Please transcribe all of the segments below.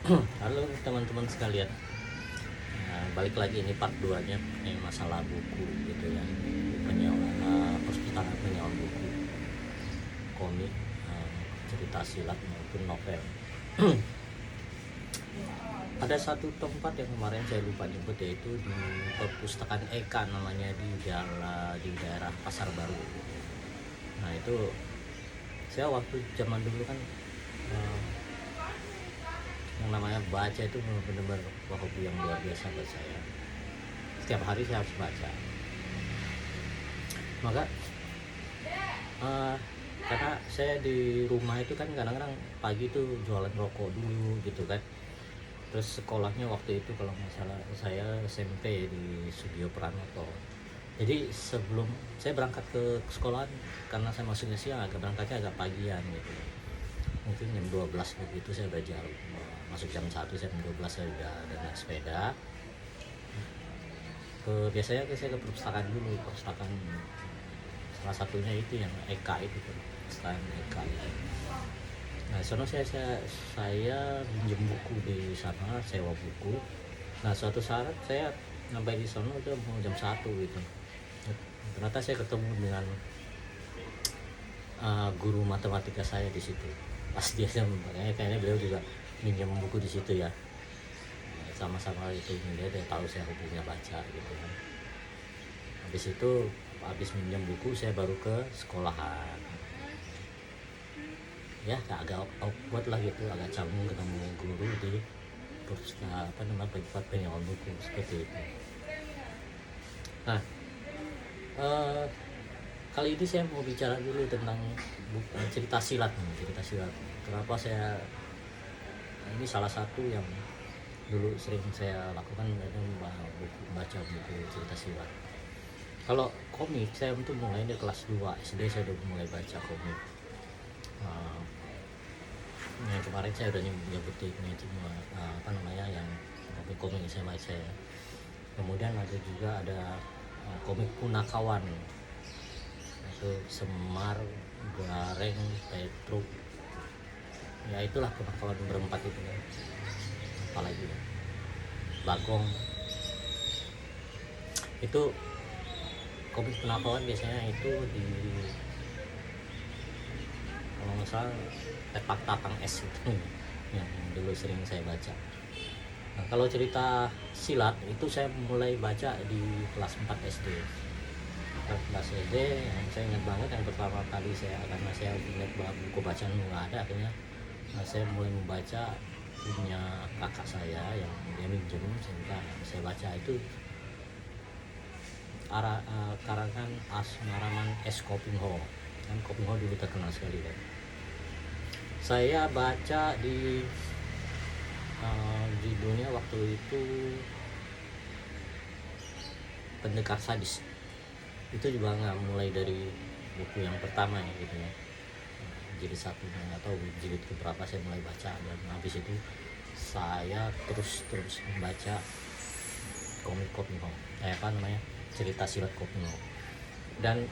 Halo teman-teman sekalian. Nah, balik lagi ini part 2 nya masalah buku gitu ya, penyewaan perpustakaan, penyewaan buku komik, cerita silat maupun novel. Ada satu tempat yang kemarin saya lupa nyebut, yaitu di perpustakaan Eka namanya, di daerah Pasar Baru. Nah itu saya waktu zaman dulu kan, yang namanya baca itu benar-benar hobi yang luar biasa buat saya. Setiap hari saya harus baca. Maka karena saya di rumah itu kan kadang-kadang pagi itu jualan rokok dulu gitu kan. Terus sekolahnya waktu itu kalau nggak salah saya SMP di Sudio Pranoto. Jadi sebelum saya berangkat ke sekolahan, karena saya masuknya siang, berangkatnya agak pagian gitu. Mungkin jam 12 begitu saya udah jalan. Masuk jam 1, saya jam 12 saya udah naik sepeda. Biasanya saya ke perpustakaan dulu, perpustakaan salah satunya itu yang Eka itu, perpustakaan Eka itu. Nah, sono saya pinjam buku di sana, sewa buku. Nah, suatu saat saya sampai di sono itu mau jam 1 gitu. Ternyata saya ketemu dengan guru matematika saya di situ. Pas dia kayaknya beliau juga minjem buku di situ ya. Sama-sama itu, dia tahu saya hobinya baca gitu kan. Habis minjem buku, saya baru ke sekolahan. Ya agak awkward lah gitu, agak canggung ketemu guru di tempat penyewaan buku seperti itu. Nah, kali ini saya mau bicara dulu tentang cerita silat. Kenapa saya ini salah satu yang dulu sering saya lakukan, itu baca buku cerita silat. Kalau komik, saya untuk mulai dari kelas 2 SD saya udah mulai baca komik. Yang kemarin saya udah nyebutin itu yang komik yang saya baca ya. Kemudian ada komik Punakawan, itu Semar, Gareng, Petruk, ya itulah Punakawan berempat itu ya. Apalagi ya, Bagong. Itu komik Punakawan biasanya itu di, kalau nggak salah, Tepak Tatang S itu yang dulu sering saya baca. Nah, kalau cerita silat itu saya mulai baca di kelas 4 SD. Kelas SD yang saya ingat banget, yang pertama kali karena saya ingat buku bacaan nggak ada, akhirnya saya mulai membaca punya kakak saya yang dia minjem, sehingga saya baca itu karangan Asmaraman S. Kopingho. Kan Kopingho dulu terkenal sekali kan. Saya baca di dunia waktu itu Pendekar Sadis. Itu juga nggak mulai dari buku yang pertama ya gitu ya. Jilid 1 atau jilid keberapa saya mulai baca, dan habis itu saya terus membaca komik Kopingho. Cerita silat Kopingho. Dan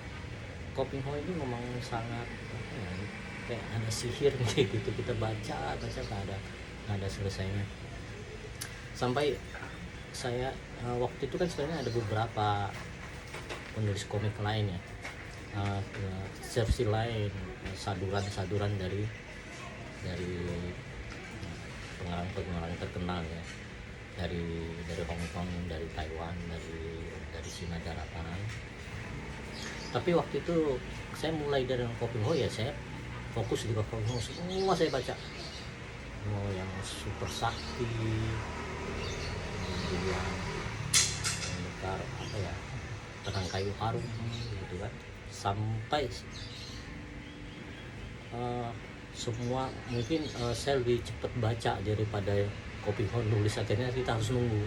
Kopingho ini memang sangat kayak ada sihir gitu, kita baca nggak ada selesainya. Sampai saya waktu itu kan sebenarnya ada beberapa penulis komik lain ya, versi lain, saduran dari pengarang terkenal ya, dari Hong Kong, dari Taiwan, dari Cina daratan. Tapi waktu itu saya mulai dari Kopingho ya, saya fokus di Kopingho, semua saya baca. Mau yang super sakti, kemudian Pendekar Tenang Kayu Harum gitu kan, sampai semua. Mungkin saya lebih cepat baca daripada Kopingho nulis, akhirnya kita harus nunggu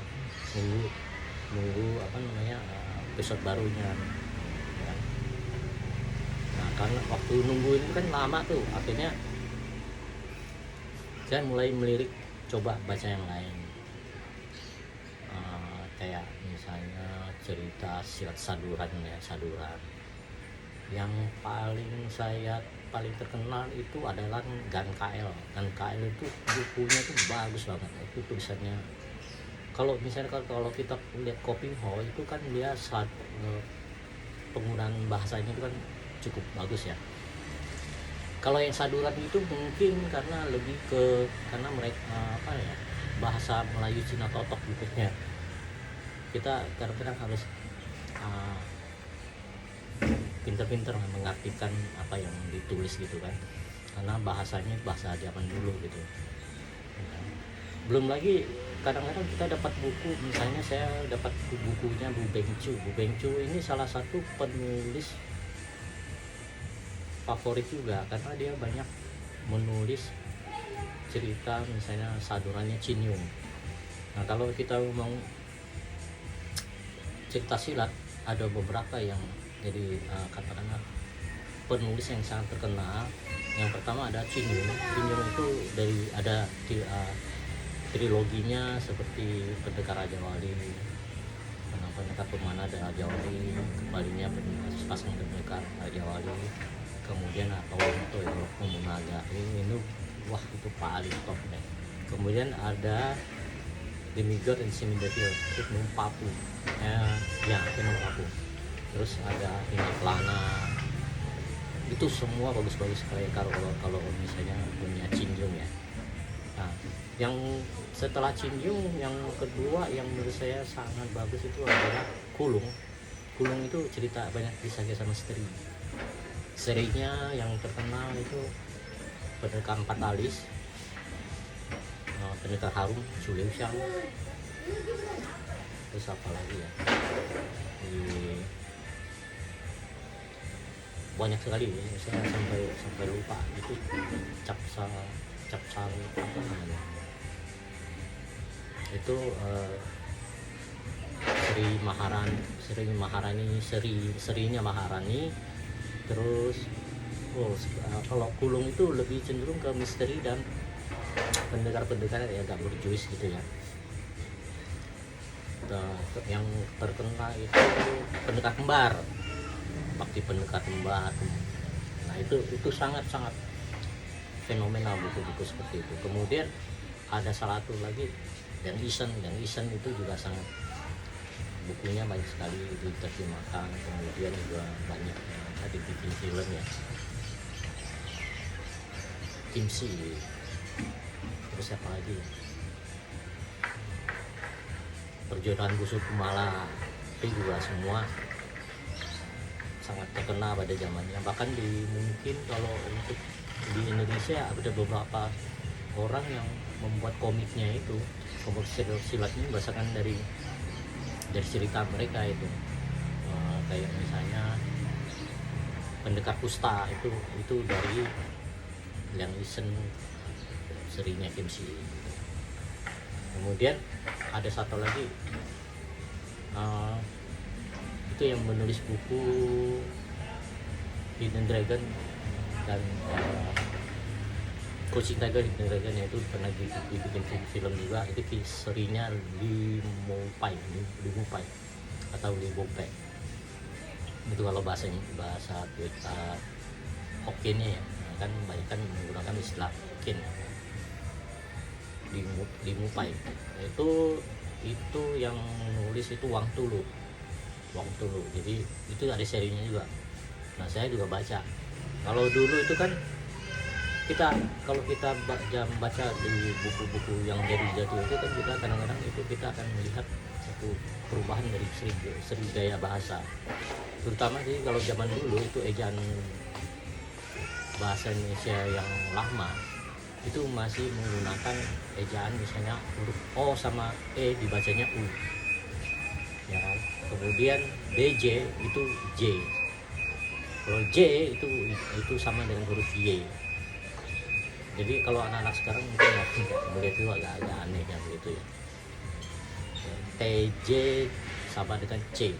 episode barunya ya. Nah, karena waktu nungguin kan lama tuh, akhirnya saya mulai melirik coba baca yang lain, kayak misalnya cerita silat saduran. Yang paling saya paling terkenal itu adalah Gan KL. Gan KL itu bukunya itu bagus banget, itu tulisannya. Kalau misalnya kalau kita lihat Koping Ho itu kan dia saat penggunaan bahasanya itu kan cukup bagus ya. Kalau yang Saduran itu mungkin karena lebih ke karena mereka bahasa Melayu Cina totok gitu ya. Kita kadang-kadang harus pinter-pinter mengartikan apa yang ditulis gitu kan, karena bahasanya bahasa zaman dulu gitu. Belum lagi kadang-kadang kita dapat buku, misalnya saya dapat bukunya Bu Bengcu. Bu Bengcu ini salah satu penulis favorit juga karena dia banyak menulis cerita, misalnya Sadurannya Cinyung. Nah kalau kita mau cerita silat ada beberapa yang jadi katakanlah penulis yang sangat terkenal. Yang pertama ada Cinyung. Cinyung itu dari ada triloginya seperti Pendekar Raja Wali, Pendekar Pemana dan Raja Wali, kembalinya Sepasang Pendekar Raja Wali, kemudian atau itu Nobunaga. Ini wah itu paling top deh. Kemudian ada Demigod and Semi Devil, itu Tenung Papu. Tenung Papu. Terus ada ini Lana. Itu semua bagus-bagus kayak kalau misalnya punya Cinyung ya. Nah, yang setelah Cinyung yang kedua yang menurut saya sangat bagus itu adalah Kulung. Kulung itu cerita banyak kisah-kisah misteri. Serinya yang terkenal itu Pendekar Empat Alis, Pendekar Harum, Su Liu Xiang. Terus apa lagi ya? Banyak sekali ya, saya sampai lupa itu capsal apa namanya? Itu serinya Maharani. Terus kalau Kulung itu lebih cenderung ke misteri dan pendekar-pendekar ya agak berjuis gitu ya. Yang terkenal itu Pendekar Kembar, Bakti Pendekar Kembar. Nah itu sangat-sangat fenomenal buku-buku seperti itu. Kemudian ada salah satu lagi Yang Isen itu juga sangat, bukunya banyak sekali diterjemahkan, kemudian juga banyak dibikin film ya. Kimsi, terus apa lagi? Perjodohan Busuk Kumala itu juga semua sangat terkenal pada zamannya. Bahkan mungkin kalau untuk di Indonesia ada beberapa orang yang membuat komiknya itu, komik silatnya berdasarkan dari cerita mereka itu. Kayak misalnya Pendekar Kusta itu dari Yang Isen, serinya Kimsi. Kemudian ada satu lagi itu yang menulis buku Hidden Dragon dan Coaching Tiger Hidden Dragon, yaitu pernah dibikin film juga. Itu serinya Limupai atau Limupai. Itu kalau bahasa kita Hokkiennya ya, kan banyak kan menggunakan istilah Hokkien. Limupai itu yang nulis itu Wang Tulu. Jadi itu ada serinya juga. Nah saya juga baca. Kalau dulu itu kan kalau kita baca di buku-buku yang jadi itu kan kita kadang-kadang itu kita akan melihat satu perubahan dari segi gaya bahasa. Terutama sih kalau zaman dulu itu ejaan bahasa Indonesia yang lama itu masih menggunakan ejaan misalnya huruf O sama E dibacanya U ya kan. Kemudian DJ itu J, kalau J itu sama dengan huruf Y. Jadi kalau anak-anak sekarang mungkin nggak melihat itu agak aneh ya begitu ya. TJ sama dengan C,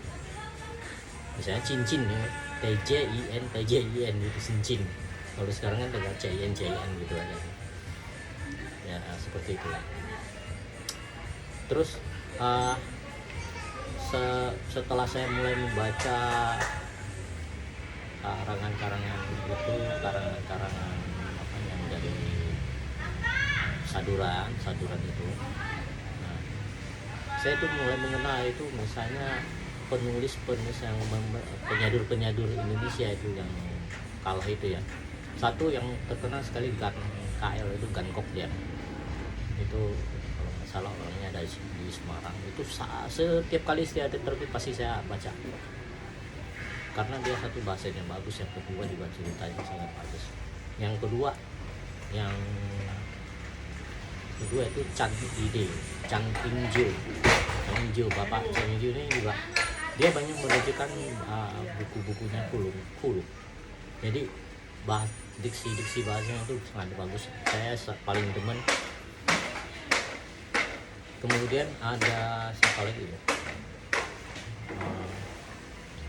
misalnya cincin ya, TJIN itu cincin. Kalau sekarang kan dengan CIN gitu aja ya, seperti itu. Terus setelah saya mulai membaca karangan-karangan itu karangan-karangan apa yang dari saduran itu. Nah, saya tuh mulai mengenal itu misalnya penulis yang penyadur Indonesia itu yang kalah itu ya. Satu yang terkenal sekali Gan KL itu Gankok dia. Itu kalau nggak salah orangnya dari di Semarang. Itu setiap kali dia terbit pasti saya baca. Karena dia satu bahasanya bagus, yang kedua juga ceritanya sangat bagus. Yang kedua itu Chan Ingjo, Bapak Chan Ingjo ini juga dia banyak menunjukkan buku-bukunya Kulu. Jadi diksi bahasanya itu sangat bagus. Saya paling demen. Kemudian ada siapa lagi ya?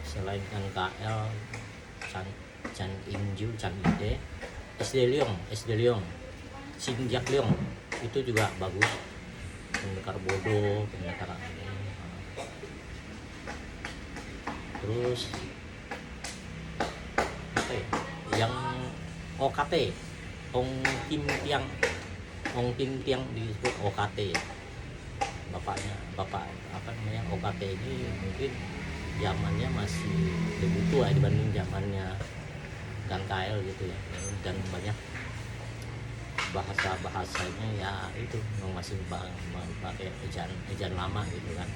Selain NKL, Chan Ingjo, Chan Ide, SD Leong, Sinjak Leong itu juga bagus. Pendekar bodoh, pendekar ini. Terus apa ya? Yang OKT, Ong Tim Tiang disebut OKT. Bapak apa namanya OKT ini mungkin zamannya masih lebih tua dibanding zamannya Gang KL gitu ya, dan banyak bahasanya ya itu masih pakai ejaan lama gitu kan.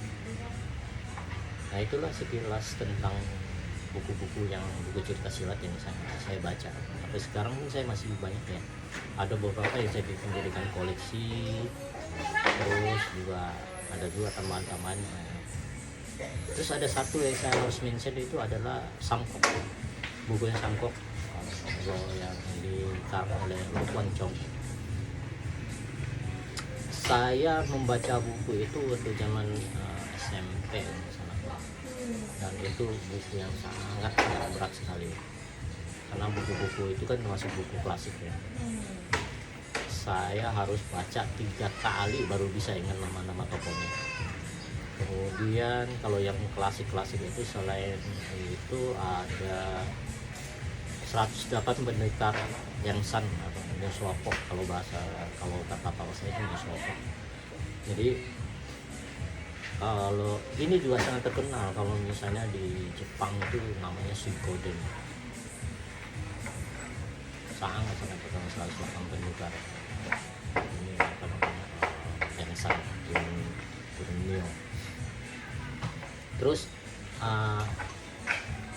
Nah itulah sekilas tentang buku cerita silat yang saya baca. Sampai sekarang pun saya masih banyak ya, ada beberapa yang saya jadikan koleksi. Terus juga ada juga teman-temannya. Terus ada satu yang saya harus mention itu adalah Sangkok, bukunya Sangkok yang dikarang oleh Luan Chong. Saya membaca buku itu waktu zaman SMP dan itu buku yang sangat berat sekali karena buku-buku itu kan termasuk buku klasik ya. Saya harus baca 3 kali baru bisa ingat nama-nama tokohnya. Kemudian kalau yang klasik-klasik itu selain itu ada 108 pendekar yang san atau Nyoswapok kalau kata Pak saya itu Nyoswapok. Jadi kalau ini juga sangat terkenal kalau misalnya di Jepang itu namanya Suikoden. Sangat terkenal 108 pendekar. Ini apa namanya yang san Turunio. Terus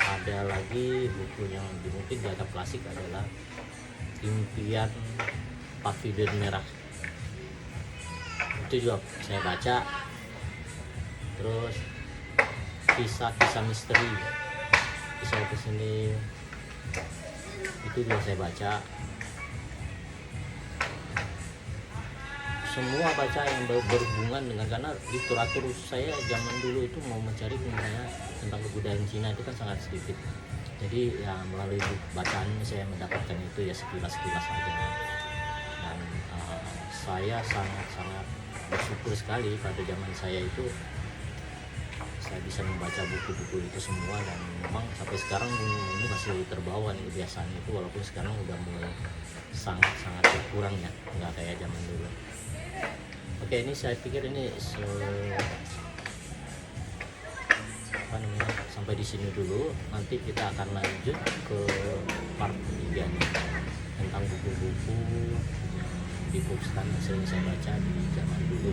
ada lagi buku yang mungkin dianggap klasik adalah Impian Pavilion Merah. Itu juga saya baca. Terus kisah misteri, kisah sini itu juga saya baca. Semua baca yang berhubungan dengan, karena literatur saya zaman dulu itu mau mencari misalnya tentang kebudayaan Cina itu kan sangat sedikit. Jadi ya melalui bacaan saya mendapatkan itu ya sekilas saja. Dan saya sangat bersyukur sekali pada zaman saya itu saya bisa membaca buku-buku itu semua, dan memang sampai sekarang ini masih terbawa nih kebiasaan itu, walaupun sekarang udah mulai sangat berkurang ya, nggak kayak zaman dulu. Oke, ini saya pikir ini sampai di sini dulu. Nanti kita akan lanjut ke part 3 nih, tentang buku-buku yang di bookstand yang sering saya baca di zaman dulu.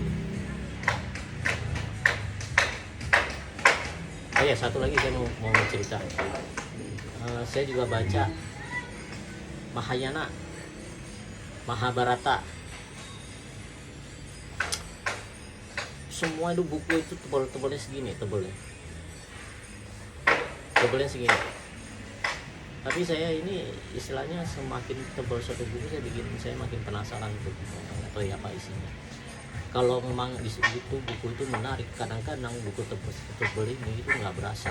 Oh ya, satu lagi saya mau cerita. Saya juga baca Mahayana, Mahabharata. Semua itu buku itu tebalnya segini, tebalnya segini. Tapi saya ini istilahnya semakin tebal suatu buku saya makin penasaran untuk atau apa isinya. Kalau memang itu buku itu menarik, kadang-kadang buku tebal ini itu nggak berasa,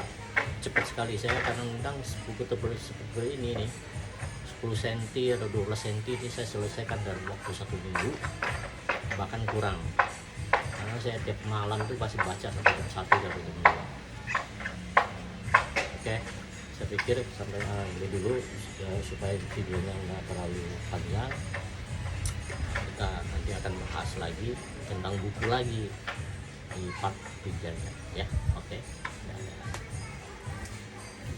cepat sekali. Saya kadang-kadang buku tebal ini nih 10 cm atau 12 cm ini saya selesaikan dalam waktu 1 minggu, bahkan kurang. Karena saya tiap malam tuh pasti baca sampai jam 1 dari jam 2. Oke, saya pikir sampai ini dulu supaya videonya nggak terlalu panjang. Kita nanti akan bahas lagi tentang buku lagi di part 3 ya. Oke.